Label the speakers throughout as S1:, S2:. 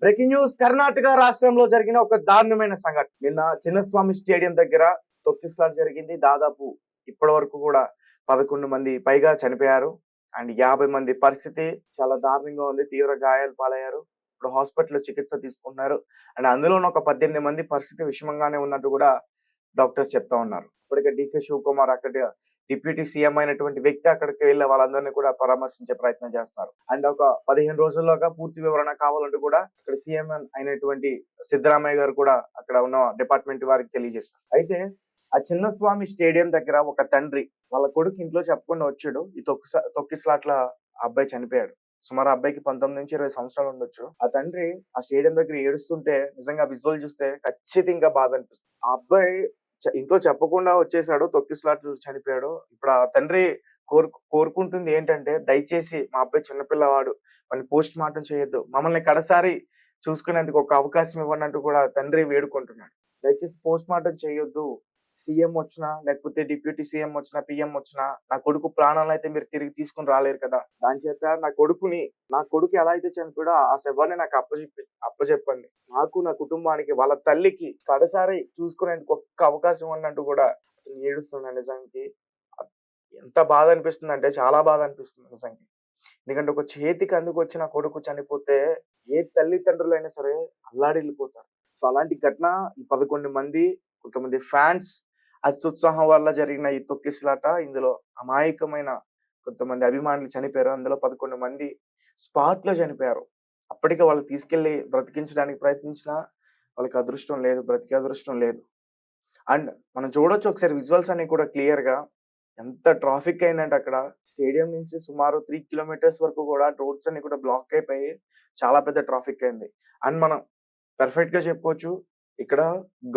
S1: Breaking news. Karnataka రాష్ట్రంలో జరిగిన ఒక దారుణమైన సంఘటన. నిన్న చిన్నస్వామి స్టేడియం దగ్గర తొక్కిసలాట జరిగింది. దాదాపు ఇప్పటి వరకు కూడా 11 మంది పైగా చనిపోయారు. అండ్ 50 మంది పరిస్థితి చాలా దారుణంగా ఉంది. తీవ్ర గాయాలు పాలయ్యారు. ఇప్పుడు హాస్పిటల్లో చికిత్స తీసుకుంటున్నారు. అండ్ అందులోనూ ఒక 18 మంది పరిస్థితి విషమంగానే ఉన్నట్టు కూడా డాక్టర్స్ చెప్తా ఉన్నారు. ఇప్పటికే డీకే శివకుమార్ అక్కడ డిప్యూటీ సీఎం అయినటువంటి వ్యక్తి అక్కడికి వెళ్ళి వాళ్ళందరినీ కూడా పరామర్శించే ప్రయత్నం చేస్తున్నారు. అండ్ ఒక 15 రోజుల్లోగా పూర్తి వివరణ కావాలంటూ కూడా అక్కడ సీఎం అయినటువంటి సిద్ధరామయ్య గారు కూడా అక్కడ ఉన్న డిపార్ట్మెంట్ వారికి తెలియజేస్తారు. అయితే ఆ చిన్నస్వామి స్టేడియం దగ్గర ఒక తండ్రి వాళ్ళ కొడుకు ఇంట్లో చెప్పకుండా వచ్చాడు. ఈ తొక్కిసలాట్ల ఆ అబ్బాయి చనిపోయాడు. సుమారు ఆ అబ్బాయికి 19 నుంచి 20 సంవత్సరాలు ఉండొచ్చు. ఆ తండ్రి ఆ స్టేడియం దగ్గర ఏడుస్తుంటే నిజంగా విజువల్ చూస్తే ఖచ్చితంగా బాధ అనిపిస్తుంది. ఆ అబ్బాయి ఇంట్లో చెప్పకుండా వచ్చేసాడు, తొక్కిసలాట చూసి చనిపోయాడు. ఇప్పుడు ఆ తండ్రి కోరుకుంటుంది ఏంటంటే, దయచేసి మా అబ్బాయి చిన్నపిల్లవాడు, వాడిని పోస్ట్ మార్టం చేయొద్దు, మమ్మల్ని కడసారి చూసుకునేందుకు ఒక అవకాశం ఇవ్వండి అంటూ కూడా తండ్రి వేడుకుంటున్నాడు. దయచేసి పోస్ట్ మార్టం చేయొద్దు. సీఎం వచ్చినా లేకపోతే డిప్యూటీ సీఎం వచ్చినా పిఎం వచ్చినా నా కొడుకు ప్రాణాలను అయితే మీరు తిరిగి తీసుకుని రాలేరు కదా. దాని చేత నా కొడుకు ఎలా అయితే చనిపోయాడో ఆ శవాన్ని నాకు అప్పచెప్పండి. నాకు, నా కుటుంబానికి, వాళ్ళ తల్లికి కడసారి చూసుకునేందుకు ఒక్క అవకాశం ఉన్నట్టు కూడా ఏడుస్తున్నాను. నిజానికి ఎంత బాధ అనిపిస్తుంది అంటే చాలా బాధ అనిపిస్తుంది నిజంగా. ఎందుకంటే ఒక చేతికి అందుకొచ్చిన కొడుకు చనిపోతే ఏ తల్లిదండ్రులైనా సరే అల్లాడిల్లిపోతారు. సో అలాంటి ఘటన ఈ 11 మంది, కొంతమంది ఫ్యాన్స్ అత్యుత్సాహం వల్ల జరిగిన ఈ తొక్కిసలాట. ఇందులో అమాయకమైన కొంతమంది అభిమానులు చనిపోయారు. అందులో 11 మంది స్పాట్ లో చనిపోయారు. అప్పటికే వాళ్ళు తీసుకెళ్లి బ్రతికించడానికి ప్రయత్నించినా వాళ్ళకి అదృష్టం లేదు, బ్రతికే అదృష్టం లేదు. అండ్ మనం చూడొచ్చు ఒకసారి విజువల్స్ అన్ని కూడా క్లియర్ గా. ఎంత ట్రాఫిక్ అయిందంటే అక్కడ స్టేడియం నుంచి సుమారు 3 కిలోమీటర్స్ వరకు కూడా రోడ్స్ అన్ని కూడా బ్లాక్ అయిపోయి చాలా పెద్ద ట్రాఫిక్ అయింది. అండ్ మనం పర్ఫెక్ట్ గా చెప్పుకోవచ్చు, ఇక్కడ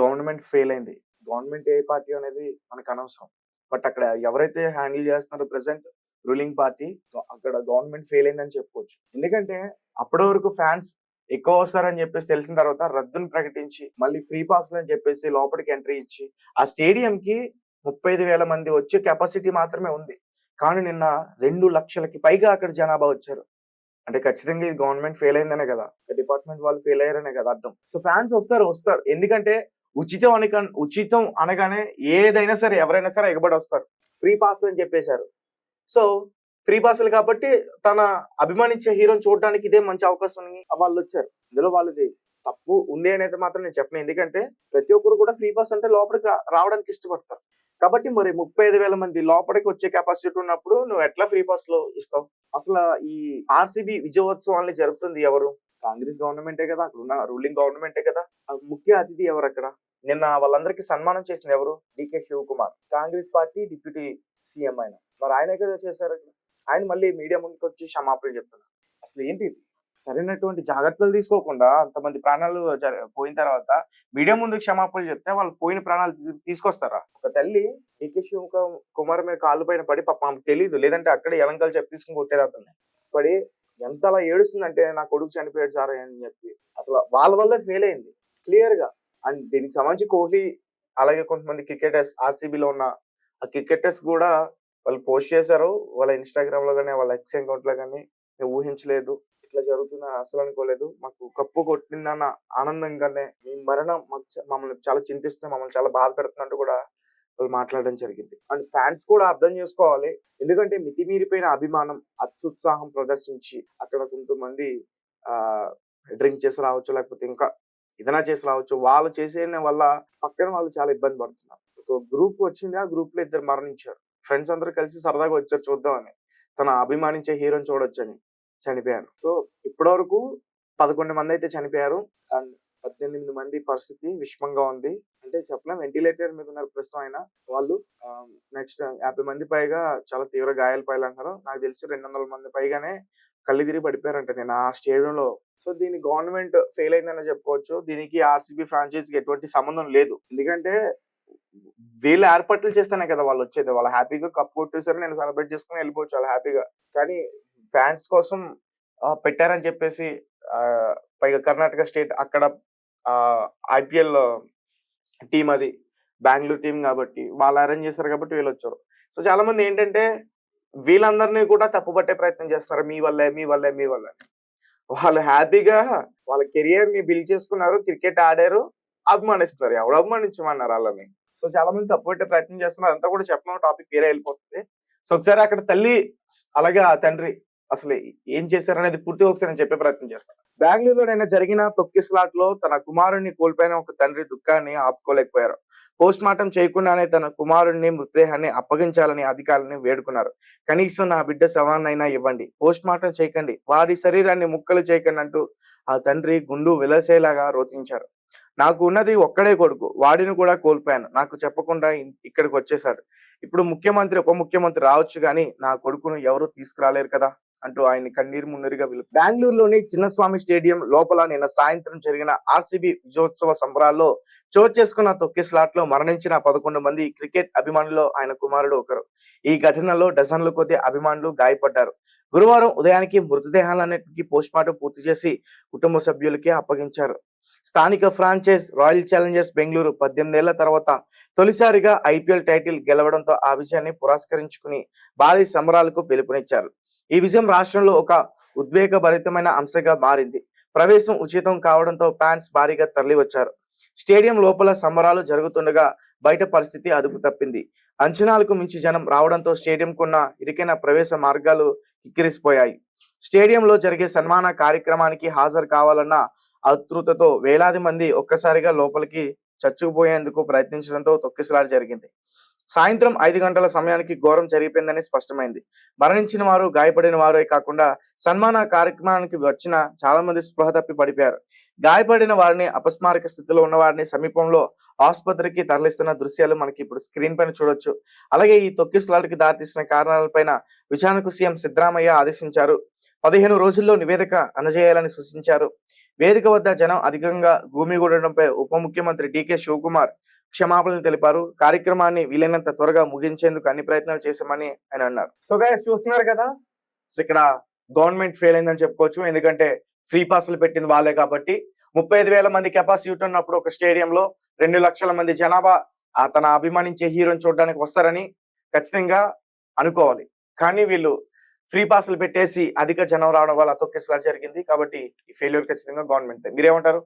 S1: గవర్నమెంట్ ఫెయిల్ అయింది. గవర్నమెంట్ ఏ పార్టీ అనేది మనకు అనవసరం. బట్ అక్కడ ఎవరైతే హ్యాండిల్ చేస్తున్నారో ప్రెసెంట్ రూలింగ్ పార్టీ, అక్కడ గవర్నమెంట్ ఫెయిల్ అయిందని చెప్పుకోవచ్చు. ఎందుకంటే అప్పటి వరకు ఫ్యాన్స్ ఎక్కువ వస్తారని చెప్పేసి తెలిసిన తర్వాత రద్దును ప్రకటించి మళ్ళీ ఫ్రీ పాస్ అని చెప్పేసి లోపలికి ఎంట్రీ ఇచ్చి ఆ స్టేడియం కి 35,000 మంది వచ్చే కెపాసిటీ మాత్రమే ఉంది. కానీ నిన్న 2 లక్షలకి పైగా అక్కడ జనాభా వచ్చారు. అంటే ఖచ్చితంగా ఇది గవర్నమెంట్ ఫెయిల్ అయిందనే కదా, డిపార్ట్మెంట్ వాళ్ళు ఫెయిల్ అయ్యారనే కదా అర్థం. సో ఫ్యాన్స్ వస్తారు. ఎందుకంటే ఉచితం అనగానే ఏదైనా సరే ఎవరైనా సరే ఎగబడి వస్తారు. ఫ్రీ పాస్ అని చెప్పేశారు. సో ఫ్రీ పాస్లు కాబట్టి తన అభిమానించే హీరోని చూడడానికి ఇదే మంచి అవకాశం వాళ్ళు వచ్చారు. ఇందులో వాళ్ళది తప్పు ఉంది అనేది మాత్రం నేను చెప్పను. ఎందుకంటే ప్రతి ఒక్కరు కూడా ఫ్రీ పాస్ అంటే లోపలికి రావడానికి ఇష్టపడతారు. కాబట్టి మరి 35,000 మంది లోపలికి వచ్చే కెపాసిటీ ఉన్నప్పుడు నువ్వు ఎట్లా ఫ్రీ పాస్ లో ఇస్తావు? అసలు ఈ ఆర్సీబీ విజయోత్సవాన్ని జరుపుతుంది ఎవరు? కాంగ్రెస్ గవర్నమెంటే కదా, అక్కడ ఉన్న రూలింగ్ గవర్నమెంటే కదా. ముఖ్య అతిథి ఎవరు అక్కడ? నిన్న వాళ్ళందరికీ సన్మానం చేసింది ఎవరు? DK Shivakumar, Congress party deputy CM ఆయన. మరి ఆయనే కదా చేశారు. ఆయన మళ్ళీ మీడియా ముందుకు వచ్చి క్షమాపణలు చెప్తున్నారు. అసలు ఏంటి సరైనటువంటి జాగ్రత్తలు తీసుకోకుండా అంతమంది ప్రాణాలు పోయిన తర్వాత మీడియా ముందు క్షమాపణలు చెప్తే వాళ్ళు పోయిన ప్రాణాలు తీసుకొస్తారా? ఒక తల్లి డీకే శివకుమార్ మీద కాళ్ళు పైన పడి పాప ఆమెకు తెలియదు, లేదంటే అక్కడే ఎలంకలు చెప్పి తీసుకుని కొట్టేది అతన్ని. పడి ఎంత అలా ఏడుస్తుందంటే నా కొడుకు చనిపోయాడు సార్ అని చెప్పి. అసలు వాళ్ళ వల్లే ఫెయిల్ అయింది క్లియర్ గా. అండ్ దీనికి సంబంధించి కోహ్లీ అలాగే కొంతమంది క్రికెటర్స్ ఆర్సీబీలో ఉన్న ఆ క్రికెటర్స్ కూడా వాళ్ళు పోస్ట్ చేశారు వాళ్ళ ఇన్స్టాగ్రామ్ లో కానీ వాళ్ళ ఎక్స్ అకౌంట్ లో కానీ. మేము ఊహించలేదు, ఇట్లా జరుగుతుందని అసలు అనుకోలేదు, మాకు కప్పు కొట్టిందన్న ఆనందంగానే మీ మరణం మమ్మల్ని చాలా చింతిస్తుంది, మమ్మల్ని చాలా బాధ పెడుతున్నట్టు కూడా వాళ్ళు మాట్లాడడం జరిగింది. అండ్ ఫ్యాన్స్ కూడా అర్థం చేసుకోవాలి. ఎందుకంటే మితిమీరిపోయిన అభిమానం, అత్యుత్సాహం ప్రదర్శించి అక్కడ కొంతమంది డ్రింక్ చేసి రావచ్చు, లేకపోతే ఇంకా ఏదైనా చేసి రావచ్చు. వాళ్ళు చేసే వల్ల పక్కన వాళ్ళు చాలా ఇబ్బంది పడుతున్నారు. ఒక గ్రూప్ వచ్చింది, ఆ గ్రూప్ లో 2 మరణించారు. ఫ్రెండ్స్ అందరూ కలిసి సరదాగా వచ్చారు చూద్దామని, తన అభిమానించే హీరోని చూడొచ్చని చనిపోయారు. సో ఇప్పటి వరకు 11 మంది అయితే చనిపోయారు. అండ్ 18 మంది పరిస్థితి విషమంగా ఉంది. అంటే చెప్పలేం, వెంటిలేటర్ మీద ఉన్నారు ప్రస్తుతం. అయినా వాళ్ళు నెక్స్ట్ 50 మంది పైగా చాలా తీవ్ర గాయాలు పాలంటారు. నాకు తెలిసి 200 మంది పైగానే కళ్ళు తిరిగి పడిపోయారంట నేను ఆ స్టేడియంలో. సో దీని గవర్నమెంట్ ఫెయిల్ అయిందని చెప్పుకోవచ్చు. దీనికి ఆర్సీబీ ఫ్రాంచైజీకి ఎటువంటి సంబంధం లేదు. ఎందుకంటే వీళ్ళు ఏర్పాట్లు చేస్తేనే కదా వాళ్ళు వచ్చేది. వాళ్ళు హ్యాపీగా కప్ కొట్టేసారు, నేను సెలబ్రేట్ చేసుకుని వెళ్ళిపోవచ్చు వాళ్ళు హ్యాపీగా. కానీ ఫ్యాన్స్ కోసం పెట్టారని చెప్పేసి పైగా కర్ణాటక స్టేట్ అక్కడ ఐపీఎల్ టీం, అది బెంగళూరు టీం కాబట్టి వాళ్ళు అరేంజ్ చేశారు కాబట్టి వీళ్ళు వచ్చారు. సో చాలా మంది ఏంటంటే వీళ్ళందరినీ కూడా తప్పుపట్టే ప్రయత్నం చేస్తారు, మీ వల్లే. వాళ్ళు హ్యాపీగా వాళ్ళ కెరియర్ ని బిల్డ్ చేసుకున్నారు, క్రికెట్ ఆడారు, అభిమానిస్తున్నారు. ఎవడు అభిమానించమన్నారు వాళ్ళని? సో చాలా మంది తప్పుపట్టే ప్రయత్నం చేస్తున్నారు. అదంతా కూడా చెప్పడం టాపిక్ వేరే వెళ్ళిపోతుంది. సో ఒకసారి అక్కడ తల్లి అలాగే ఆ తండ్రి అసలు ఏం చేశారనేది పూర్తిగా ఒకసారి నేను చెప్పే ప్రయత్నం చేస్తాను. బెంగళూరులో జరిగిన తొక్కిసలాట్ లో తన కుమారుడిని కోల్పోయిన ఒక తండ్రి దుఃఖాన్ని ఆపుకోలేకపోయారు. పోస్ట్ మార్టం చేయకుండానే తన కుమారుడిని మృతదేహాన్ని అప్పగించాలని అధికారులని వేడుకున్నారు. కనీసం నా బిడ్డ శవాన్నైనా ఇవ్వండి, పోస్ట్ మార్టం చేయకండి, వారి శరీరాన్ని ముక్కలు చేయకండి అంటూ ఆ తండ్రి గుండు విలసేలాగా రోధించారు. నాకు ఉన్నది ఒక్కడే కొడుకు, వాడిని కూడా కోల్పోయాను, నాకు చెప్పకుండా ఇక్కడికి వచ్చేసాడు. ఇప్పుడు ముఖ్యమంత్రి ఉప ముఖ్యమంత్రి రావచ్చు గాని నా కొడుకును ఎవరు తీసుకురాలేరు కదా అంటూ ఆయన్ని కన్నీరు మున్నీరుగా బెంగళూరులోని చిన్నస్వామి స్టేడియం లోపల నిన్న సాయంత్రం జరిగిన ఆర్సీబీ విజయోత్సవ సంబరాల్లో చోటు చేసుకున్న తొక్కిసలాట్ లో మరణించిన 11 మంది క్రికెట్ అభిమానుల్లో ఆయన కుమారుడు ఒకరు. ఈ ఘటనలో డజన్ల కొద్ది అభిమానులు గాయపడ్డారు. గురువారం ఉదయానికి మృతదేహాలన్నిటికీ పోస్ట్ మార్టం పూర్తి చేసి కుటుంబ సభ్యులకి అప్పగించారు. స్థానిక ఫ్రాంచైజ్ రాయల్ ఛాలెంజర్స్ బెంగళూరు 18 ఏళ్ల తర్వాత తొలిసారిగా ఐపీఎల్ టైటిల్ గెలవడంతో ఆ విజయాన్ని పురస్కరించుకుని భారీ సంబరాలకు పిలుపునిచ్చారు. ఈ విజయం రాష్ట్రంలో ఒక ఉద్వేగభరితమైన అంశంగా మారింది. ప్రవేశం ఉచితం కావడంతో ఫ్యాన్స్ భారీగా తరలి వచ్చారు. స్టేడియం లోపల సంబరాలు జరుగుతుండగా బయట పరిస్థితి అదుపు తప్పింది. అంచనాలకు మించి జనం రావడంతో స్టేడియంకున్న ఇరుకైన ప్రవేశ మార్గాలు కిక్కిరిసిపోయాయి. స్టేడియంలో జరిగే సన్మాన కార్యక్రమానికి హాజరు కావాలన్న ఆతృతతో వేలాది మంది ఒక్కసారిగా లోపలికి చచ్చుకుపోయేందుకు ప్రయత్నించడంతో తొక్కిసలాట జరిగింది. సాయంత్రం 5 గంటల సమయానికి ఘోరం జరిగిపోయిందని స్పష్టమైంది. మరణించిన వారు, గాయపడిన వారే కాకుండా సన్మాన కార్యక్రమానికి వచ్చిన చాలా మంది స్పృహ తప్పి పడిపోయారు. గాయపడిన వారిని, అపస్మారక స్థితిలో ఉన్న వారిని సమీపంలో ఆసుపత్రికి తరలిస్తున్న దృశ్యాలు మనకి ఇప్పుడు స్క్రీన్ పైన చూడొచ్చు. అలాగే ఈ తొక్కిసలాటకి దారితీసిన కారణాలపైన విచారణకు సీఎం సిద్ధరామయ్య ఆదేశించారు. 15 రోజుల్లో నివేదిక అందజేయాలని సూచించారు. వేదిక వద్ద జనం అధికంగా గుమిగూడడంపై ఉప ముఖ్యమంత్రి డీకే శివకుమార్ క్షమాపణలు తెలిపారు. కార్యక్రమాన్ని వీలైనంత త్వరగా ముగించేందుకు అన్ని ప్రయత్నాలు చేశామని ఆయన అన్నారు. సో గైస్ చూస్తున్నారు కదా, సో ఇక్కడ గవర్నమెంట్ ఫెయిల్ అయిందని చెప్పుకోవచ్చు. ఎందుకంటే ఫ్రీ పాస్లు పెట్టింది వాళ్ళే కాబట్టి. 35,000 మంది కెపాసిటీ ఉన్నప్పుడు ఒక స్టేడియంలో 2 లక్షల మంది జనాభా తన అభిమానించే హీరోని చూడడానికి వస్తారని ఖచ్చితంగా అనుకోవాలి. కానీ వీళ్ళు ఫ్రీ పాస్లు పెట్టేసి అధిక జనం రావడం వల్ల తొక్కిసలాట జరిగింది. కాబట్టి ఈ ఫెయిల్యూర్ ఖచ్చితంగా గవర్నమెంట్. మీరేమంటారు?